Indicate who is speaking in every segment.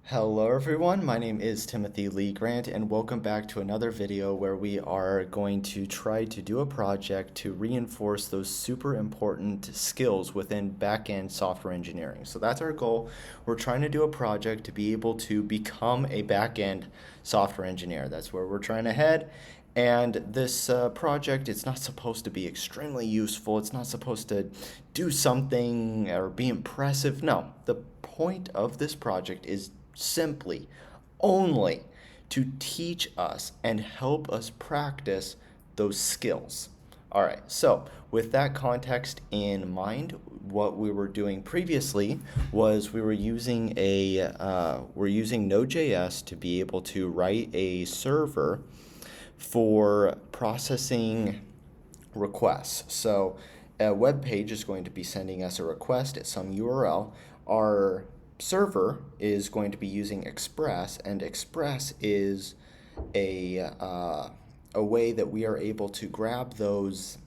Speaker 1: Hello everyone, my name is Timothy Lee Grant and welcome back to another video where we are going to try to do a project to reinforce those super important skills within back-end software engineering. So that's our goal. We're trying to do a project to be able to become a back-end software engineer. That's where we're trying to head. And this project, it's not supposed to be extremely useful. It's not supposed to do something or be impressive. No, the point of this project is simply only to teach us and help us practice those skills. All right, so with that context in mind, what we were doing previously was we're using Node.js to be able to write a server for processing requests. So a web page is going to be sending us a request at some URL. Our server is going to be using Express, and Express is a way that we are able to grab those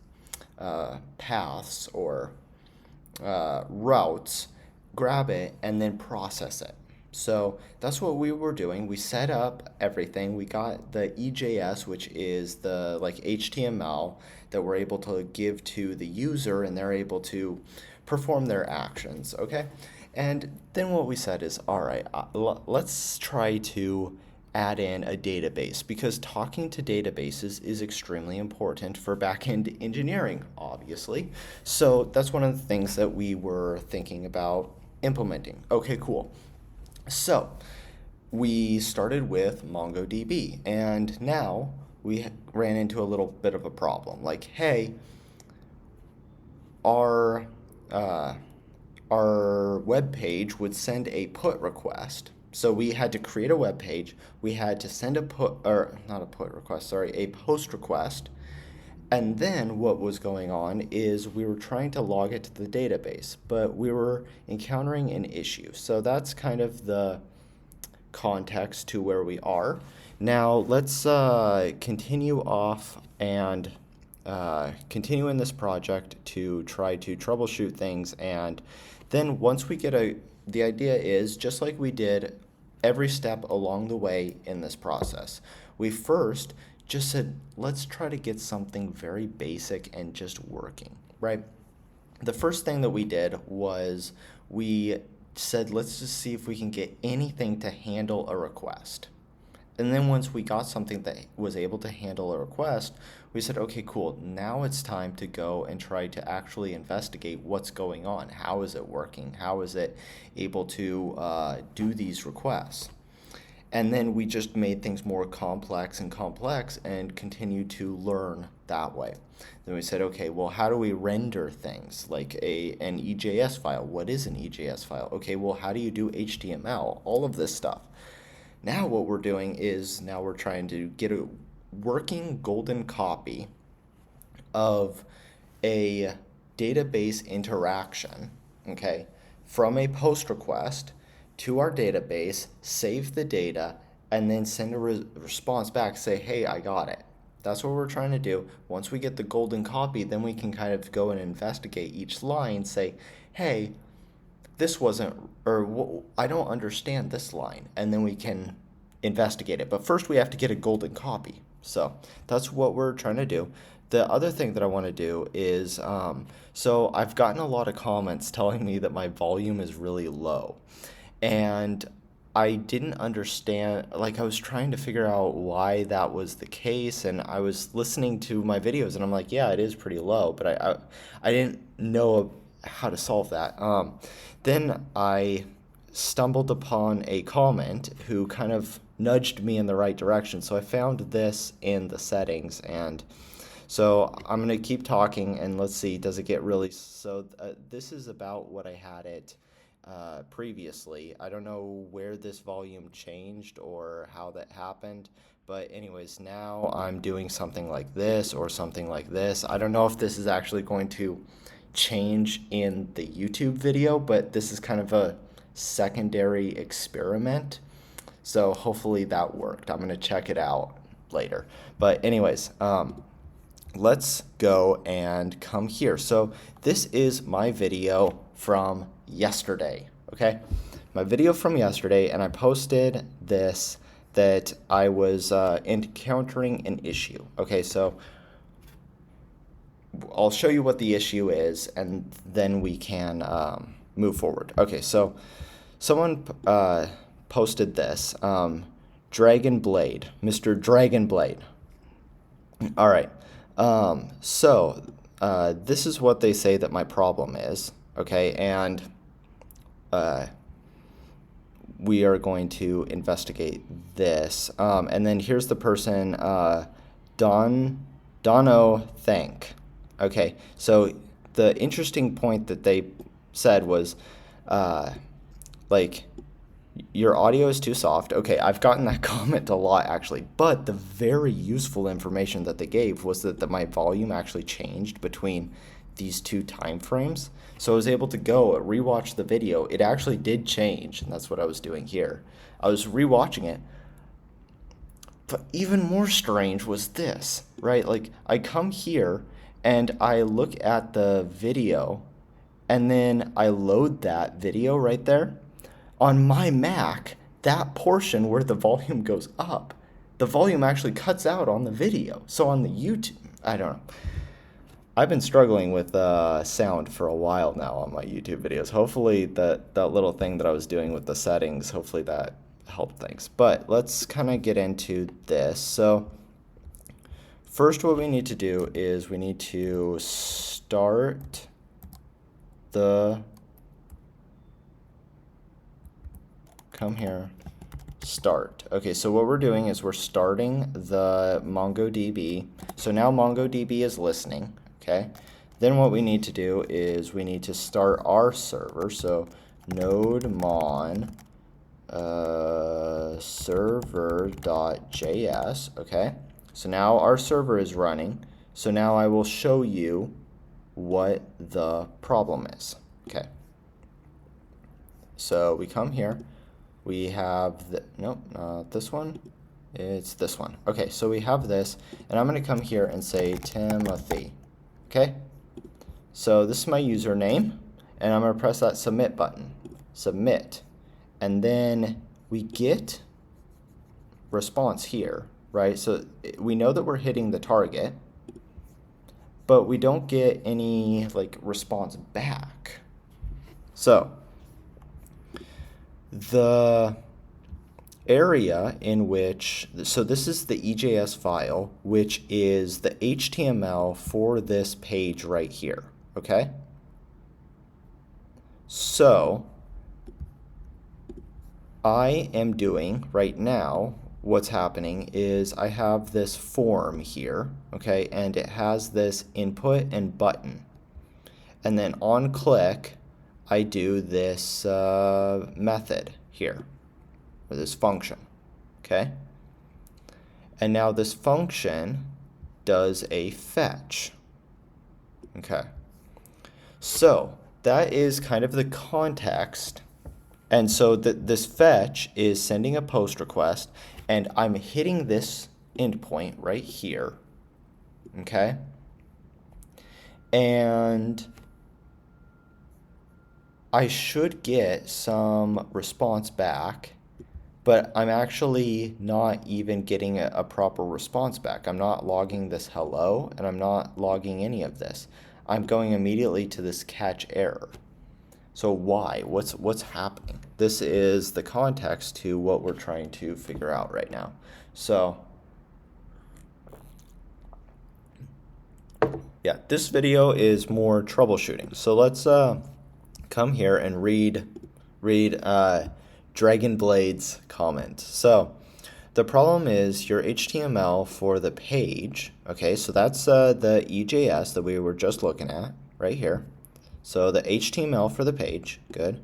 Speaker 1: paths or routes, grab it, and then process it. So that's what we were doing. We set up everything. We got the EJS, which is the like HTML that we're able to give to the user, and they're able to perform their actions, okay? And then what we said is, all right, let's try to add in a database, because talking to databases is extremely important for back-end engineering, obviously. So that's one of the things that we were thinking about implementing. Okay, cool. So we started with MongoDB, and now we ran into a little bit of a problem. Like, hey, our web page would send a put request. So we had to create a web page. We had to send a post request. And then what was going on is we were trying to log it to the database, but we were encountering an issue. So that's kind of the context to where we are. Now let's continue off and continue in this project to try to troubleshoot things. And then once we get the idea is, just like we did every step along the way in this process, we first just said, let's try to get something very basic and just working, right? The first thing that we did was we said, let's just see if we can get anything to handle a request. And then once we got something that was able to handle a request, we said, okay, cool, now it's time to go and try to actually investigate what's going on. How is it working? How is it able to do these requests? And then we just made things more complex and continued to learn that way. Then we said, okay, well, how do we render things like an EJS file? What is an EJS file? Okay, well, how do you do HTML? All of this stuff. Now what we're doing is now we're trying to get a working golden copy of a database interaction, okay, from a post request to our database, save the data, and then send a response back, say, hey, I got it. That's what we're trying to do. Once we get the golden copy, then we can kind of go and investigate each line, say, hey, this wasn't, or I don't understand this line, and then we can investigate it. But first we have to get a golden copy. So that's what we're trying to do. The other thing that I want to do is, so I've gotten a lot of comments telling me that my volume is really low. And I didn't understand, like I was trying to figure out why that was the case, and I was listening to my videos and I'm like, yeah, it is pretty low, but I didn't know how to solve that. Then I stumbled upon a comment who kind of nudged me in the right direction. So I found this in the settings, and so I'm going to keep talking and let's see, does it get really, so this is about what I had it previously. I don't know where this volume changed or how that happened, but anyways, now I'm doing something like this or something like this. I don't know if this is actually going to change in the YouTube video, but this is kind of a secondary experiment, so hopefully that worked. I'm going to check it out later, but anyways, let's go and come here. So this is my video from yesterday, okay? my video from yesterday, and I posted this that I was encountering an issue. Okay, so I'll show you what the issue is, and then we can move forward. Okay, so someone posted this, Dragon Blade, Mr. Dragon Blade. All right, this is what they say that my problem is, okay, and we are going to investigate this. And then here's the person, Dono Thank. Okay, so the interesting point that they said was, like, your audio is too soft. Okay, I've gotten that comment a lot actually, but the very useful information that they gave was that my volume actually changed between these two time frames. So I was able to go rewatch the video. It actually did change, and that's what I was doing here. I was rewatching it. But even more strange was this, right? Like, I come here and I look at the video, and then I load that video right there. On my Mac, that portion where the volume goes up, the volume actually cuts out on the video. So on the YouTube, I don't know. I've been struggling with sound for a while now on my YouTube videos. Hopefully that little thing that I was doing with the settings, hopefully that helped things. But let's kind of get into this. So first what we need to do is we need to start the, come here, start. Okay, so what we're doing is we're starting the MongoDB. So now MongoDB is listening, okay? Then what we need to do is we need to start our server. So node mon server.js, okay? So now our server is running. So now I will show you what the problem is, okay? So we come here. We have the, nope, not this one. It's this one. Okay, so we have this, and I'm going to come here and say Timothy. Okay? So this is my username, and I'm going to press that submit button. Submit. And then we get response here, right? So we know that we're hitting the target, but we don't get any like response back. So the area in which, so this is the EJS file, which is the HTML for this page right here, okay? So I am doing right now, what's happening is I have this form here, okay, and it has this input and button. And then on click, I do this method here, or this function, okay? And now this function does a fetch, okay? So that is kind of the context. And so this fetch is sending a post request, and I'm hitting this endpoint right here, okay? And I should get some response back, but I'm actually not even getting a proper response back. I'm not logging this hello, and I'm not logging any of this. I'm going immediately to this catch error. So why? What's happening? This is the context to what we're trying to figure out right now. So yeah, this video is more troubleshooting. So let's come here and read Dragon Blade's comment. So the problem is your HTML for the page, okay, so that's the EJS that we were just looking at right here. So the HTML for the page, good,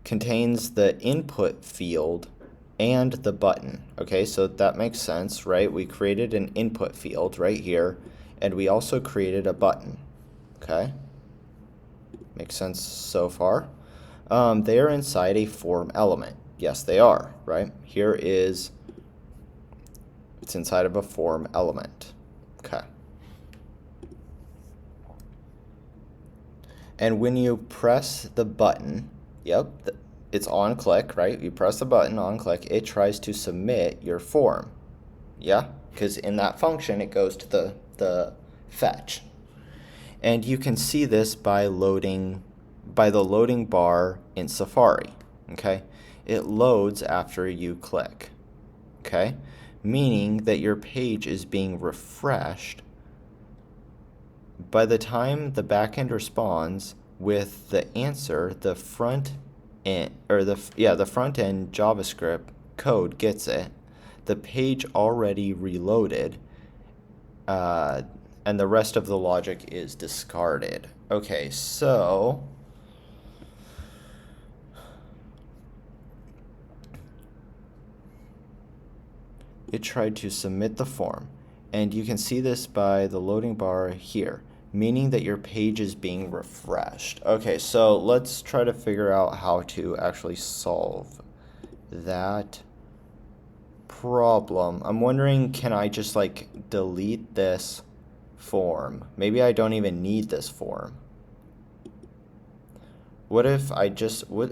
Speaker 1: contains the input field and the button, okay, so that makes sense, right? We created an input field right here, and we also created a button, okay? Makes sense so far. They are inside a form element. Yes, they are, right? Here is, it's inside of a form element. Okay. And when you press the button, Yep, it's on click, right? You press the button on click, it tries to submit your form. Yeah, because in that function it goes to the fetch. And you can see this by the loading bar in Safari. Okay? It loads after you click. Okay? Meaning that your page is being refreshed. By the time the backend responds with the answer, the front end the front end JavaScript code gets it. The page already reloaded, uh, and the rest of the logic is discarded. Okay, so it tried to submit the form, and you can see this by the loading bar here, meaning that your page is being refreshed. Okay, so let's try to figure out how to actually solve that problem. I'm wondering, can I just like delete this form? Maybe I don't even need this form. What if I just what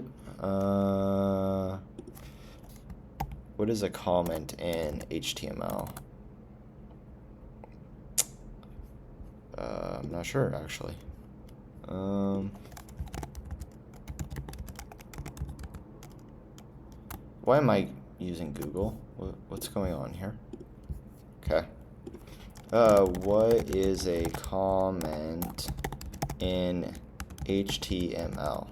Speaker 1: is a comment in HTML? I'm not sure actually. Why am I using Google? What's going on here? Okay. What is a comment in HTML?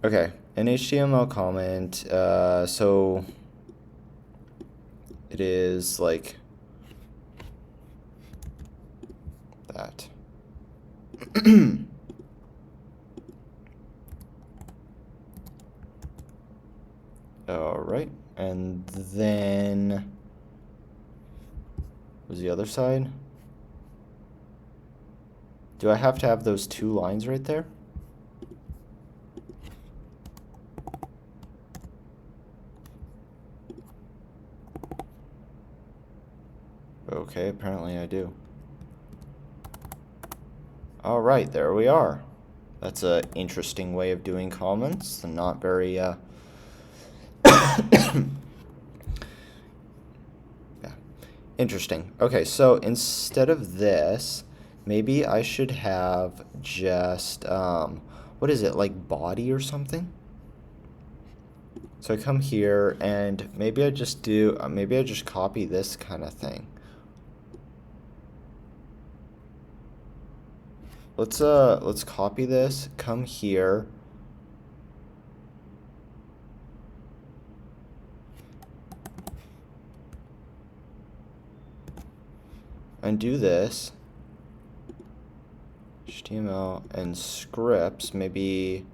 Speaker 1: Okay, an HTML comment, so it is like that. All right, and then was the other side? Do I have to have those two lines right there? Okay, apparently I do. All right, there we are. That's an interesting way of doing comments, and not very, yeah, interesting. Okay, so instead of this, maybe I should have just, what is it, like body or something? So I come here, and maybe I just do, maybe I just copy this kind of thing. Let's copy this, come here. And do this. HTML and scripts, maybe.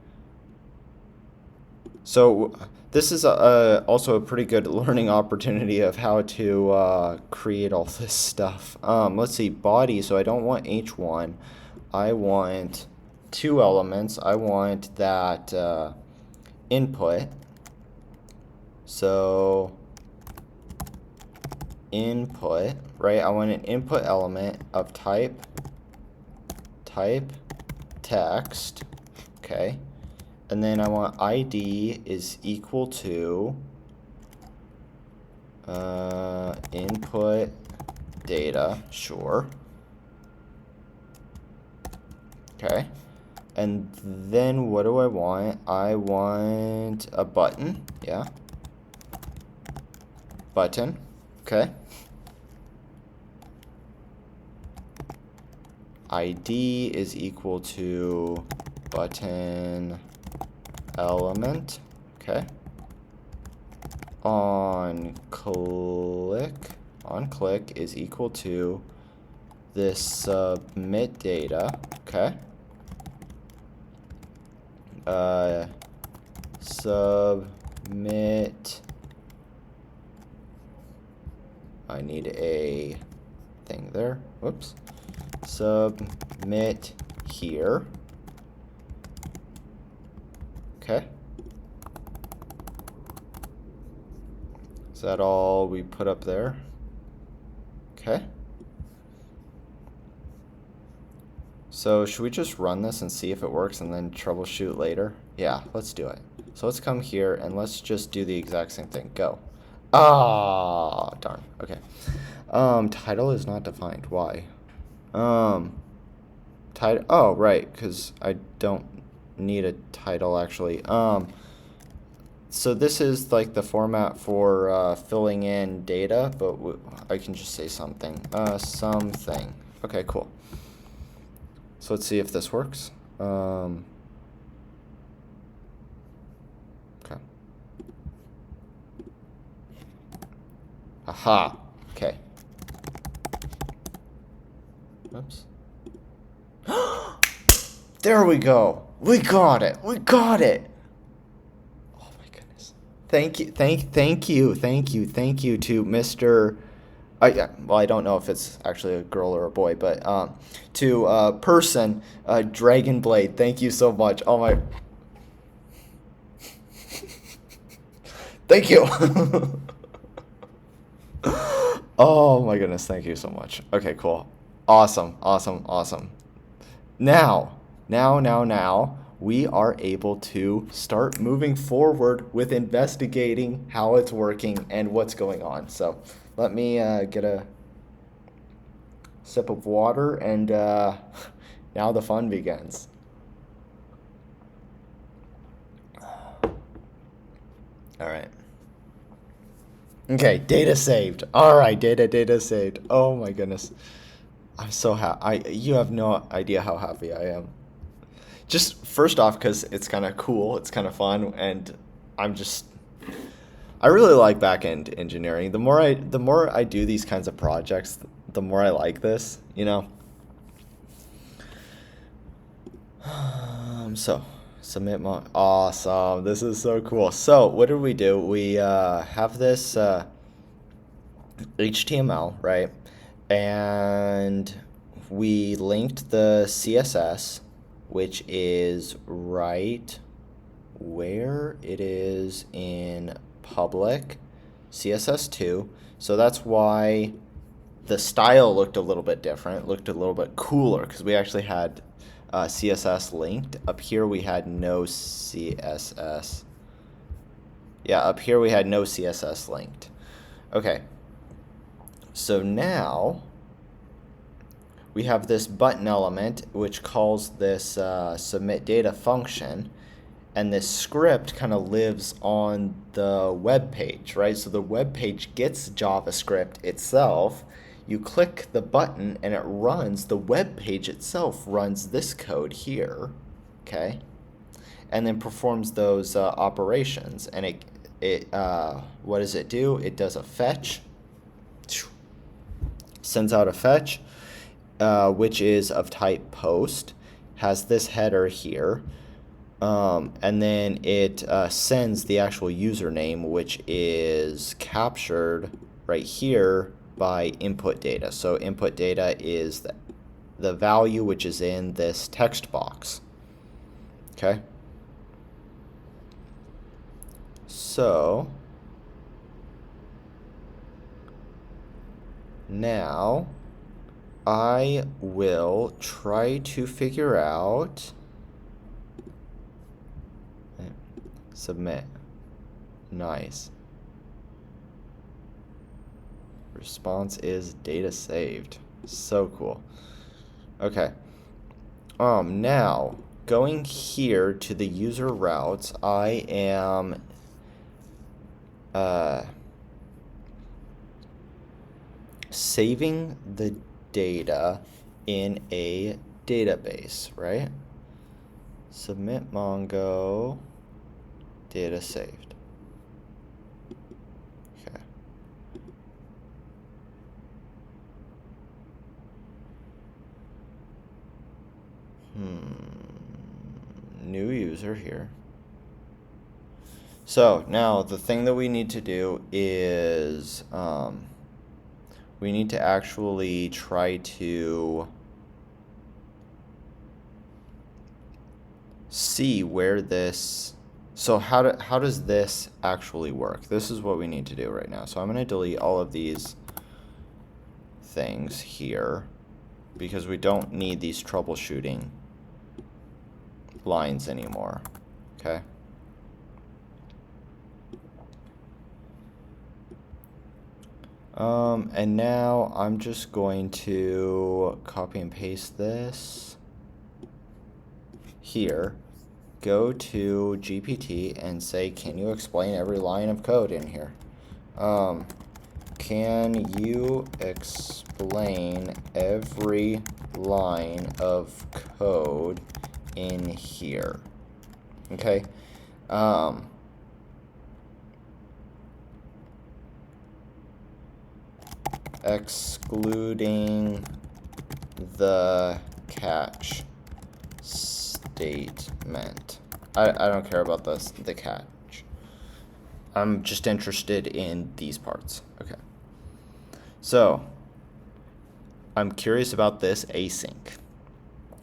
Speaker 1: So this is also a pretty good learning opportunity of how to create all this stuff. Let's see, body, so I don't want H1. I want two elements. I want that input. So input, right? I want an input element of type text, okay? And then I want ID is equal to input data, sure. Okay. And then what do I want? I want a button, yeah. Button, okay. ID is equal to button element, okay. On click is equal to this submit data, okay. Submit, I need a thing there, whoops. Submit here, okay. Is that all we put up there? Okay. So should we just run this and see if it works and then troubleshoot later? Yeah, let's do it. So let's come here and let's just do the exact same thing. Go. Ah, darn. Okay. Title is not defined. Why? Title. Oh, right, because I don't need a title actually. So this is like the format for filling in data, but I can just say something. Something. Okay, cool. So let's see if this works. Okay. Aha. Okay. Oops. There we go. We got it. We got it. Oh my goodness. Thank you. Thank you to Mr. Well, I don't know if it's actually a girl or a boy, but to person, Dragon Blade. Thank you so much. Oh my. Thank you. Oh my goodness. Thank you so much. Okay, cool. Awesome. Now, we are able to start moving forward with investigating how it's working and what's going on. So let me get a sip of water, and now the fun begins. All right. Okay, data saved. All right, data saved. Oh my goodness. I'm so happy. You have no idea how happy I am. Just first off, because it's kind of cool, it's kind of fun, and I really like back-end engineering. The more I do these kinds of projects, the more I like this, you know. So submit awesome. This is so cool. So what did we do? We have this HTML, right? And we linked the CSS, which is right where it is in public CSS2. So that's why the style looked a little bit different, looked a little bit cooler, because we actually had CSS linked. Up here we had no CSS. Yeah, up here we had no CSS linked. Okay. So now we have this button element which calls this submit data function, and this script kind of lives on the web page, right? So the web page gets JavaScript itself. You click the button and it runs, the web page itself runs this code here, okay? And then performs those operations. And what does it do? It does a fetch, sends out a fetch, which is of type post, has this header here, and then it sends the actual username, which is captured right here by input data. So input data is the value which is in this text box. Okay? So now I will try to figure out submit. Nice. Response is data saved. So cool. Okay. Now going here to the user routes, I am saving the data in a database, right? Submit Mongo, data saved. Okay. New user here. So now the thing that we need to do is we need to actually try to see where this, so how does this actually work? This is what we need to do right now. So I'm going to delete all of these things here. because we don't need these troubleshooting lines anymore, okay? And now I'm just going to copy and paste this here, go to GPT and say, can you explain every line of code in here? Can you explain every line of code in here? Okay. Excluding the catch statement. I don't care about the catch. I'm just interested in these parts. Okay. So, I'm curious about this async.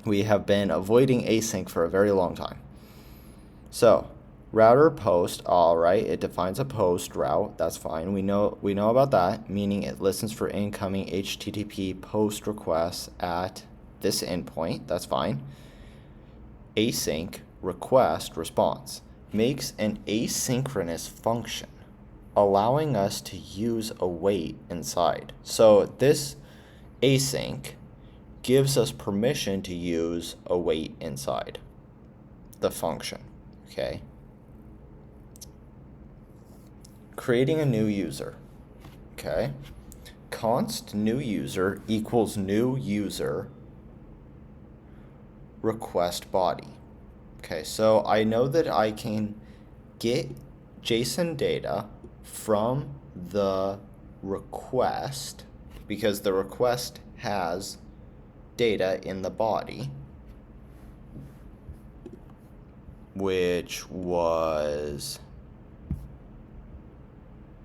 Speaker 1: We have been avoiding async for a very long time. So, router post, all right, it defines a post route. That's fine. We know about that, meaning it listens for incoming HTTP post requests at this endpoint. That's fine. Async request response makes an asynchronous function, allowing us to use await inside. So this async gives us permission to use await inside the function. Okay. Creating a new user. Okay. Const new user equals new user request body. Okay, so I know that I can get JSON data from the request because the request has data in the body, which was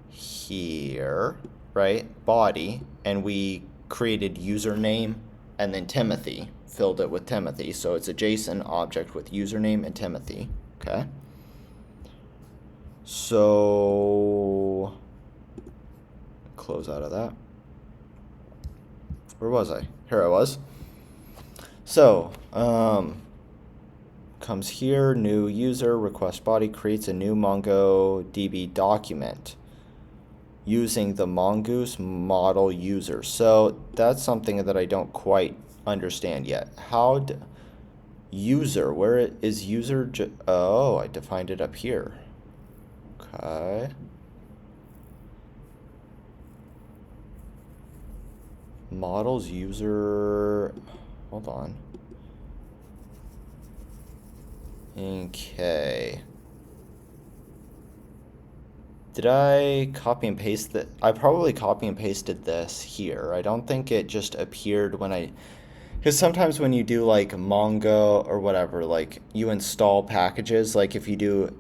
Speaker 1: here, right? Body, and we created username and then Timothy, filled it with Timothy. So it's a JSON object with username and Timothy, okay? So close out of that. Where was I? Here I was. So, comes here, new user, request body, creates a new MongoDB document using the Mongoose model user. So that's something that I don't quite understand yet. How user, where is user? Oh, I defined it up here. Okay. Models user, hold on. Okay. Did I copy and paste that? I probably copy and pasted this here. I don't think it just appeared when because sometimes when you do like Mongo or whatever, like you install packages, like if you do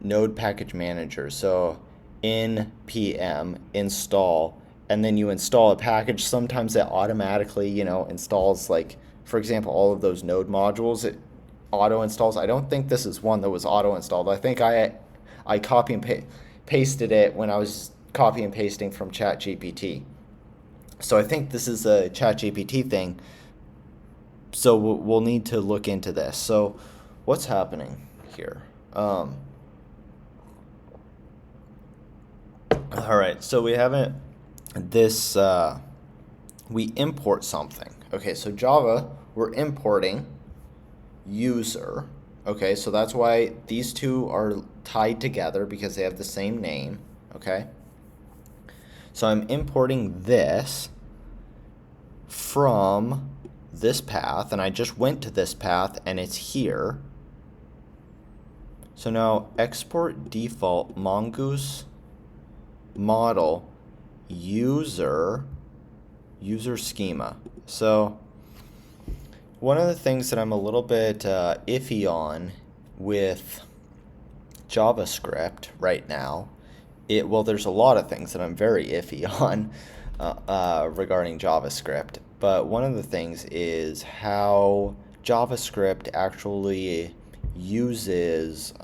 Speaker 1: node package manager, so npm install, and then you install a package, sometimes it automatically, installs, like, for example, all of those node modules. It auto installs. I don't think this is one that was auto installed. I think I copy and pasted it when I was copy and pasting from ChatGPT. So I think this is a ChatGPT thing. So we'll need to look into this. So what's happening here? All right. So we haven't this. We import something. Okay. So Java, we're importing user. Okay, so that's why these two are tied together, because they have the same name. Okay, so I'm importing this from this path, and I just went to this path and it's here. So now export default mongoose model user schema. So one of the things that I'm a little bit iffy on with JavaScript right now, there's a lot of things that I'm very iffy on regarding JavaScript, but one of the things is how JavaScript actually uses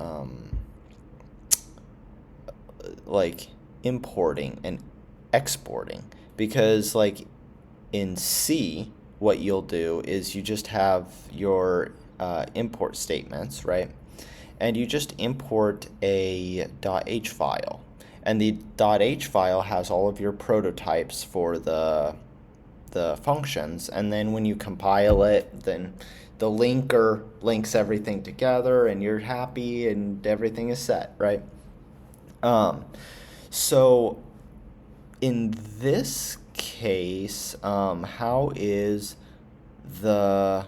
Speaker 1: like importing and exporting, because like in C, what you'll do is you just have your import statements, right? And you just import a .h file. And the .h file has all of your prototypes for the functions, and then when you compile it, then the linker links everything together and you're happy and everything is set, right? So in this case, how is the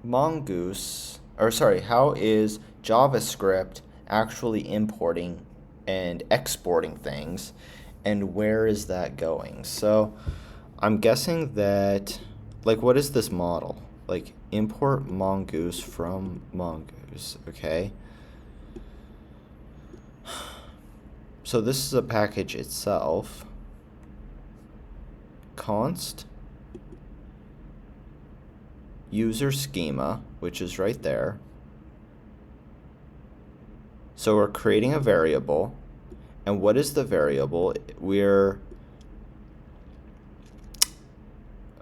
Speaker 1: Mongoose, or sorry, how is JavaScript actually importing and exporting things, and where is that going? So I'm guessing that, like, what is this model? Like, import Mongoose from Mongoose, okay? So this is a package itself. Const user schema, which is right there. So we're creating a variable. And what is the variable?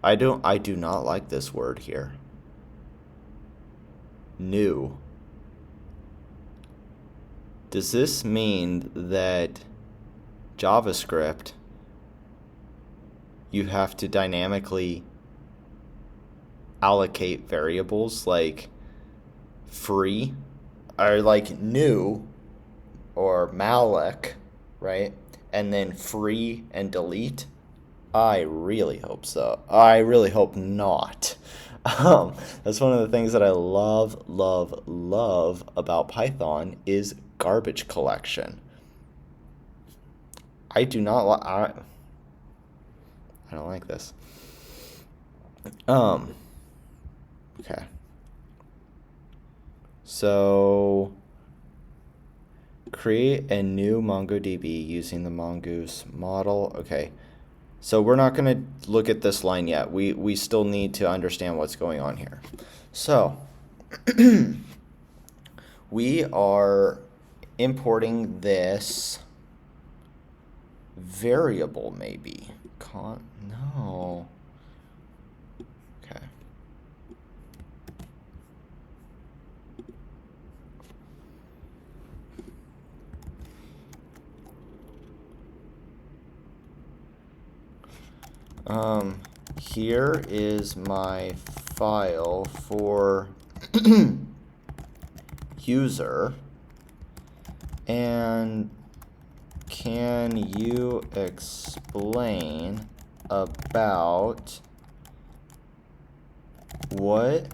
Speaker 1: I do not like this word here. New. Does this mean that JavaScript, you have to dynamically allocate variables like free or like new or malloc, right? And then free and delete? I really hope so. I really hope not. That's one of the things that I love, love, love about Python is garbage collection. I do not like. I don't like this. Okay. So create a new MongoDB using the Mongoose model. Okay. So we're not going to look at this line yet. We still need to understand what's going on here. So we are importing this variable, maybe. No. Okay. Here is my file for user, and can you explain about what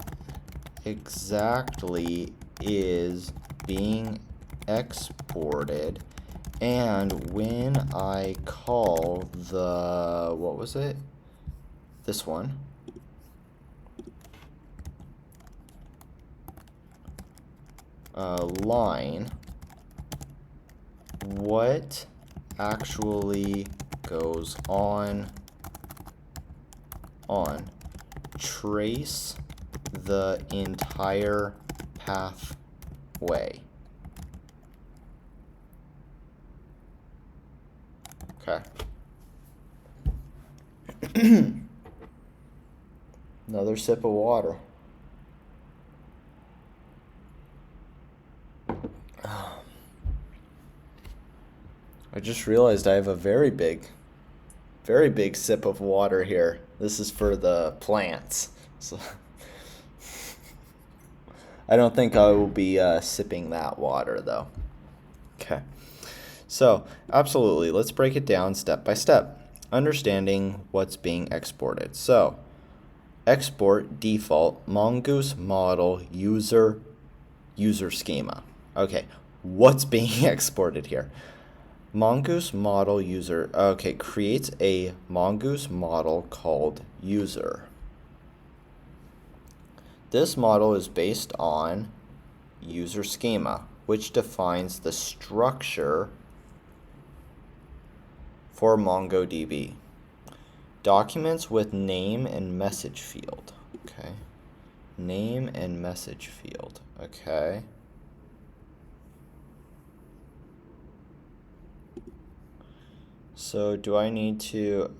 Speaker 1: exactly is being exported, and when I call the, what was it? This one. Line, what actually goes on? Trace the entire pathway. Okay. Another sip of water. I just realized I have a very big sip of water here. This is for the plants. So I don't think I will be sipping that water though. Okay. So, absolutely, let's break it down step by step. Understanding what's being exported. So, export default Mongoose model user schema. Okay, what's being exported here? Mongoose model user, okay, creates a Mongoose model called user. This model is based on user schema, which defines the structure for MongoDB. Documents with name and message field. Okay. Name and message field. Okay. So do I need to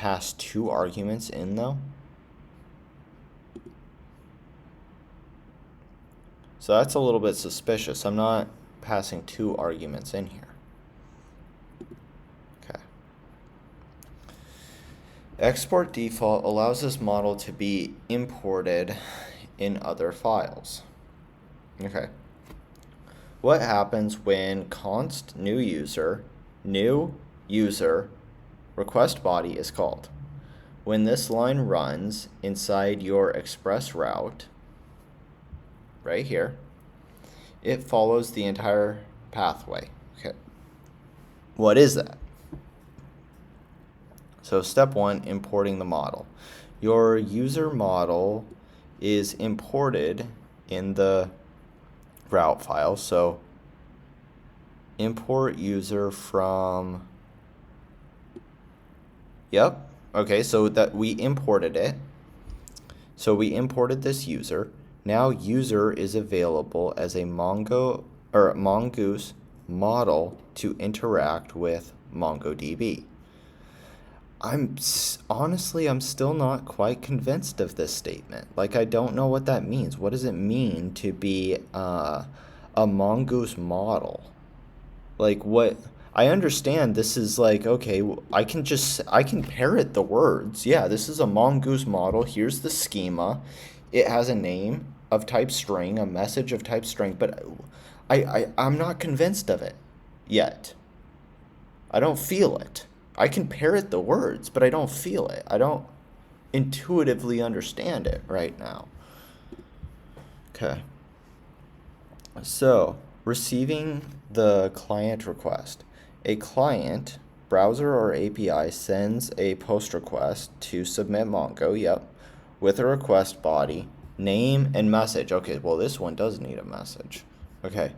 Speaker 1: pass 2 arguments in though? So that's a little bit suspicious. I'm not passing 2 arguments in here. Okay. Export default allows this model to be imported in other files. Okay. What happens when const new user request body is called? When this line runs inside your express route, right here, it follows the entire pathway. Okay. What is that? So step 1, importing the model. Your user model is imported in the route file. So import user from, yep. Okay, so that we imported it. So we imported this user. Now user is available as a Mongoose model to interact with MongoDB. Honestly, I'm still not quite convinced of this statement. Like, I don't know what that means. What does it mean to be a Mongoose model? Like, what? I understand this is like, okay, I can parrot the words. Yeah, this is a Mongoose model. Here's the schema. It has a name of type string, a message of type string, but I'm not convinced of it yet. I don't feel it. I can parrot the words, but I don't feel it. I don't intuitively understand it right now. Okay. So, receiving the client request. A client, browser or API, sends a post request to submit Mongo, yep, with a request body, name, and message. Okay, well, this one does need a message. Okay.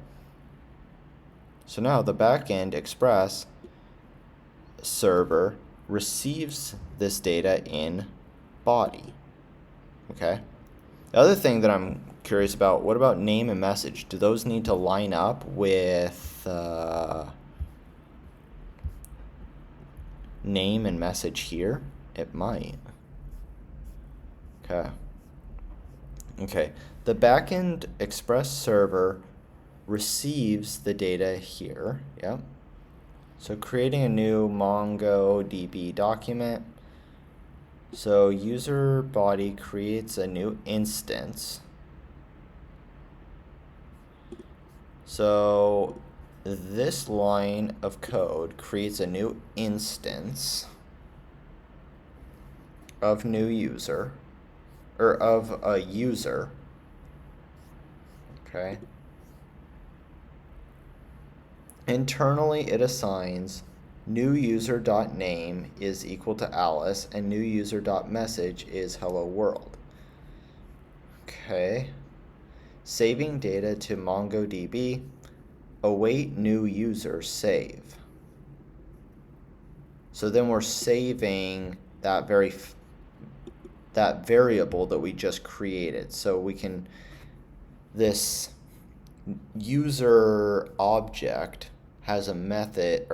Speaker 1: So now the backend Express server receives this data in body. Okay. The other thing that I'm curious about, what about name and message? Do those need to line up with name and message here? It might. Okay. Okay. The backend Express server receives the data here. Yep. So creating a new MongoDB document. So user body creates a new instance. So this line of code creates a new instance of new user, or of a user. Okay. Internally, it assigns new user.name is equal to Alice and new user.message is hello world. Okay. Saving data to MongoDB. Await new user save. So then we're saving that variable that we just created. So we can, this user object has a method,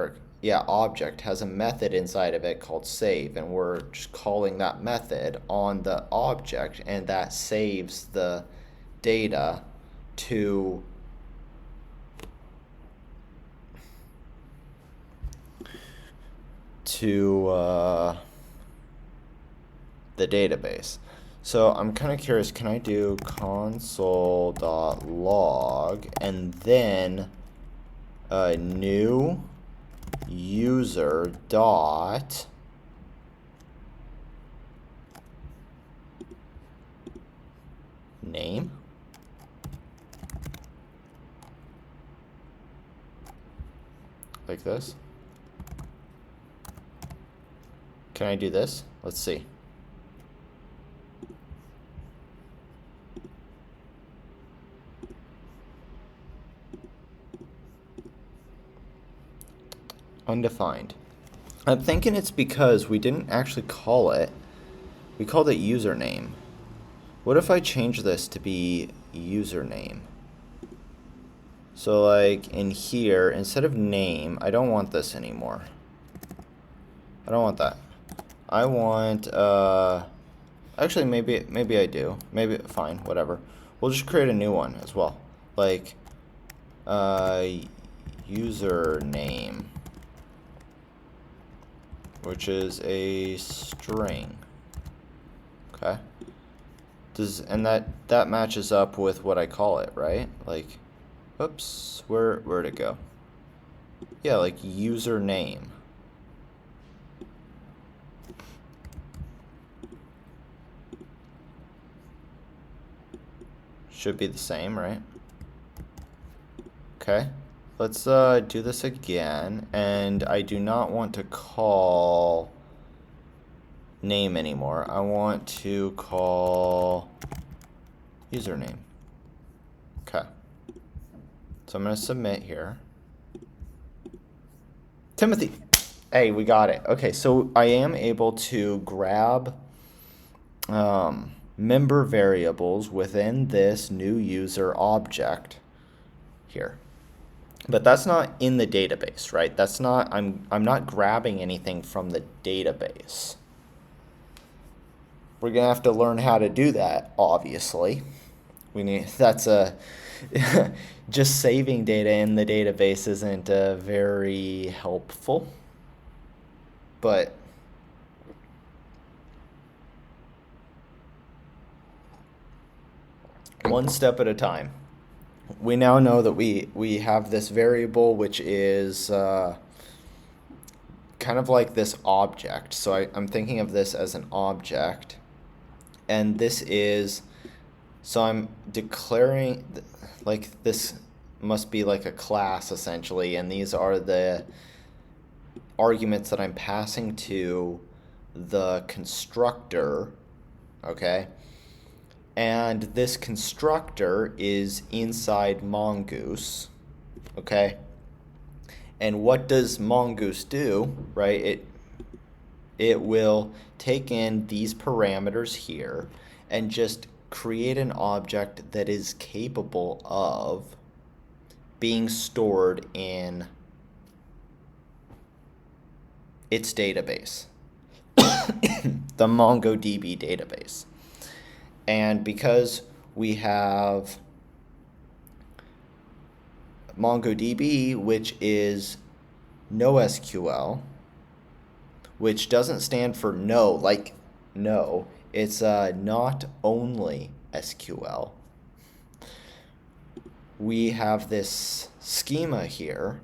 Speaker 1: object has a method inside of it called save, and we're just calling that method on the object, and that saves the data to the database. So I'm kind of curious, can I do console.log and then new user dot name? Like this? Can I do this? Let's see. Undefined. I'm thinking it's because we didn't actually call it. We called it username. What if I change this to be username? So like in here, instead of name, I don't want this anymore. I don't want that. I want, actually maybe I do. Maybe, fine, whatever. We'll just create a new one as well. Like, uh, username, which is a string. Okay. And that matches up with what I call it, right? Like, oops, where'd it go? Yeah, like username. Should be the same, right? Okay. Let's do this again, and I do not want to call name anymore. I want to call username. Okay. So I'm going to submit here. Timothy. Hey, we got it. Okay, so I am able to grab member variables within this new user object here. But that's not in the database, right? That's not, I'm not grabbing anything from the database. We're gonna have to learn how to do that, obviously. That's a, just saving data in the database isn't very helpful. But one step at a time. We now know that we have this variable which is kind of like this object. So I'm thinking of this as an object. And this is, so I'm declaring, like this must be like a class essentially. And these are the arguments that I'm passing to the constructor, okay? And this constructor is inside Mongoose, okay? And what does Mongoose do, right? It will take in these parameters here and just create an object that is capable of being stored in its database, the MongoDB database. And because we have MongoDB, which is NoSQL, which doesn't stand for no, like no, it's not only SQL. We have this schema here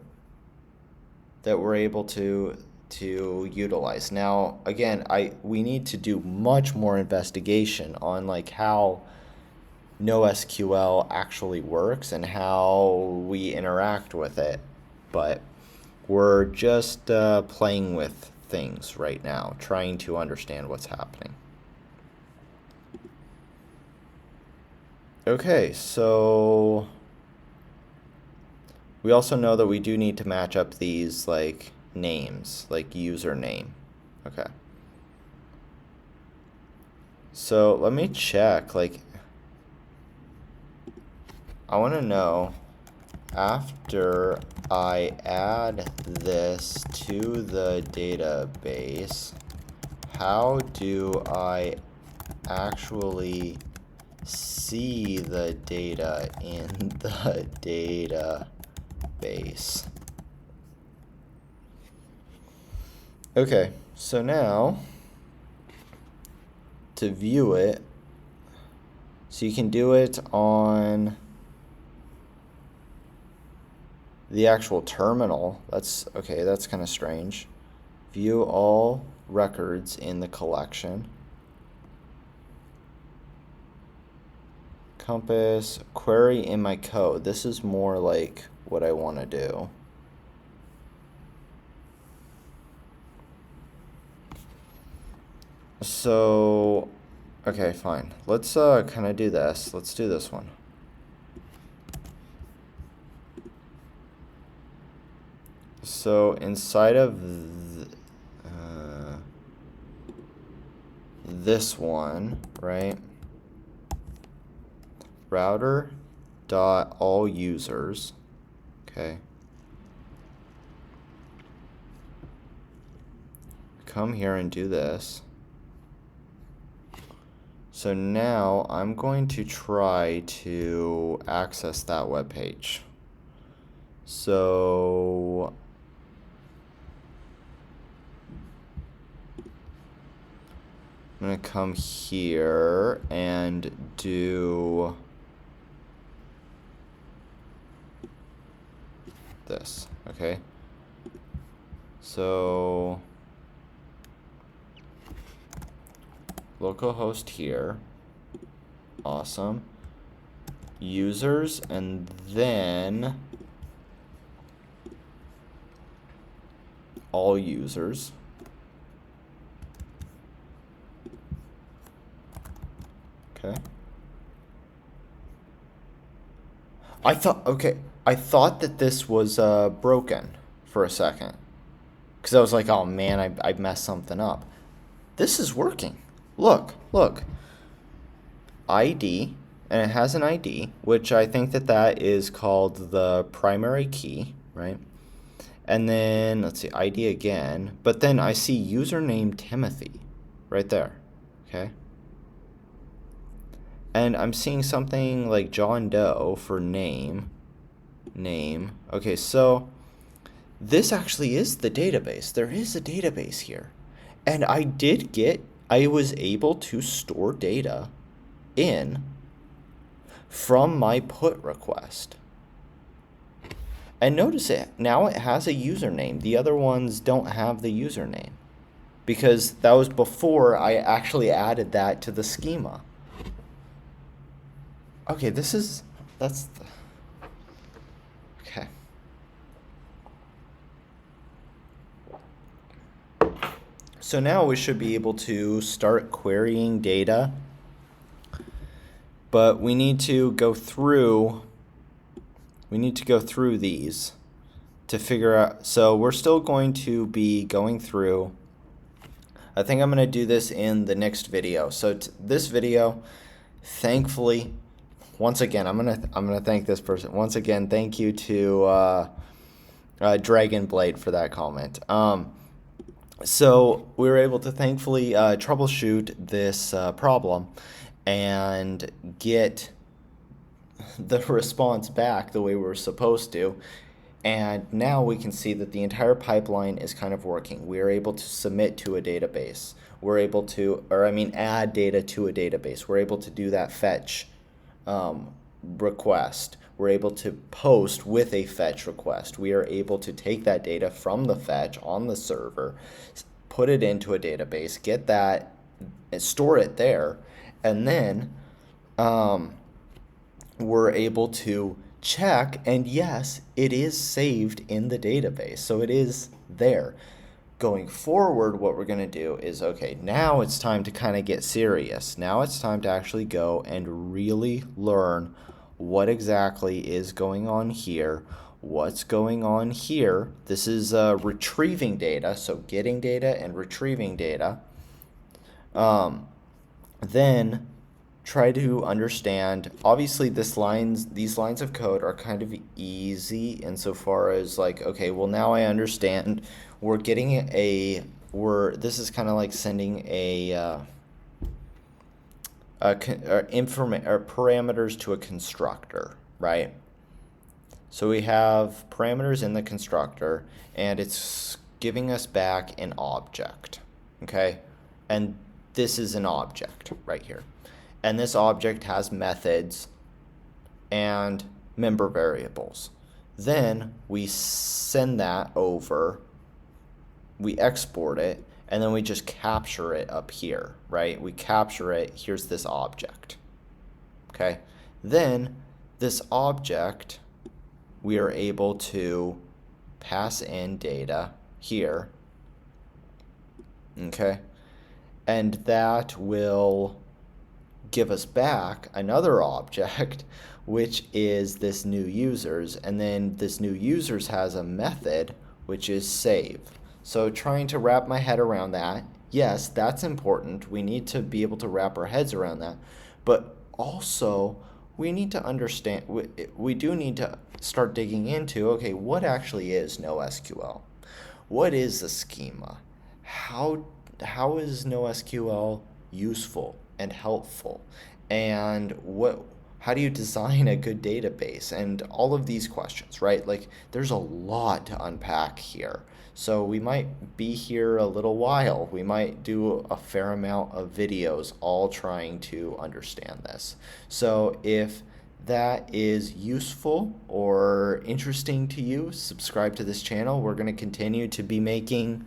Speaker 1: that we're able to utilize. Now, again, we need to do much more investigation on like how NoSQL actually works and how we interact with it, but we're just playing with things right now, trying to understand what's happening. Okay, so we also know that we do need to match up these like names, like username. Okay. So let me check, like, I want to know, after I add this to the database, how do I actually see the data in the database? Okay, so now to view it, so you can do it on the actual terminal. That's okay, that's kind of strange. View all records in the collection. Compass, query in my code. This is more like what I want to do. So, okay, fine. Let's kind of do this. Let's do this one. So inside of this one, right? Router dot all users. Okay. come here and do this. So now I'm going to try to access that web page. So I'm going to come here and do this, okay? So localhost here, awesome. Users, and then all users. Okay. I thought that this was broken for a second. Because I was like, oh man, I messed something up. This is working. Look. ID, and it has an ID, which I think that is called the primary key, right? And then, let's see, ID again. But then I see username Timothy right there, okay? And I'm seeing something like John Doe for name. Okay, so this actually is the database. There is a database here. And I was able to store data in from my put request. And notice it, now it has a username. The other ones don't have the username because that was before I actually added that to the schema. Okay, okay. So now we should be able to start querying data, but we need to go through these to figure out. So we're still going to be going through. I think I'm going to do this in the next video. So this video, thankfully, once again, I'm gonna thank this person. Once again, thank you to Dragon Blade for that comment. So we were able to thankfully troubleshoot this problem and get the response back the way we were supposed to. And now we can see that the entire pipeline is kind of working. We are able to submit to a database. We're able to, add data to a database. We're able to do that fetch request. We're able to post with a fetch request. We are able to take that data from the fetch on the server, put it into a database, get that, store it there, and then we're able to check, and yes, it is saved in the database, so it is there. Going forward, what we're going to do is, okay, now it's time to kind of get serious. Now it's time to actually go and really learn what exactly is going on here, what's going on here. This is retrieving data, so getting data and retrieving data. Then try to understand, obviously these lines of code are kind of easy insofar as like, okay, well now I understand we're getting this is kind of like sending parameters to a constructor, right? So we have parameters in the constructor and it's giving us back an object, okay? And this is an object right here. And this object has methods and member variables. Then we send that over, we export it, and then we just capture it up here, right? We capture it, here's this object, okay? Then this object, we are able to pass in data here, okay? And that will give us back another object, which is this new users, and then this new users has a method which is save. So trying to wrap my head around that, yes, that's important. We need to be able to wrap our heads around that, but also we need to understand, we do need to start digging into, okay, what actually is NoSQL? What is the schema? how how is NoSQL useful and helpful, and what how do you design a good database, and all of these questions, right? Like there's a lot to unpack here. So we might be here a little while. We might do a fair amount of videos all trying to understand this. So if that is useful or interesting to you, subscribe to this channel. We're going to continue to be making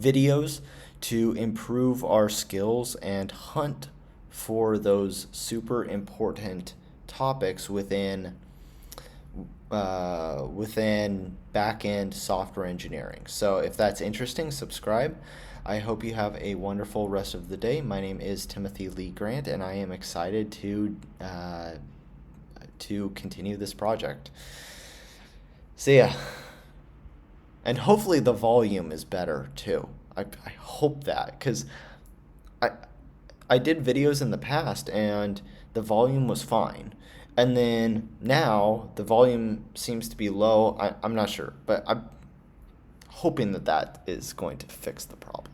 Speaker 1: videos to improve our skills and hunt for those super important topics within back-end software engineering. So if that's interesting, subscribe. I hope you have a wonderful rest of the day. My name is Timothy Lee Grant, and I am excited to continue this project. See ya. And hopefully the volume is better too. I hope that, because I I did videos in the past and the volume was fine. And then now the volume seems to be low. I'm not sure, but I'm hoping that that is going to fix the problem.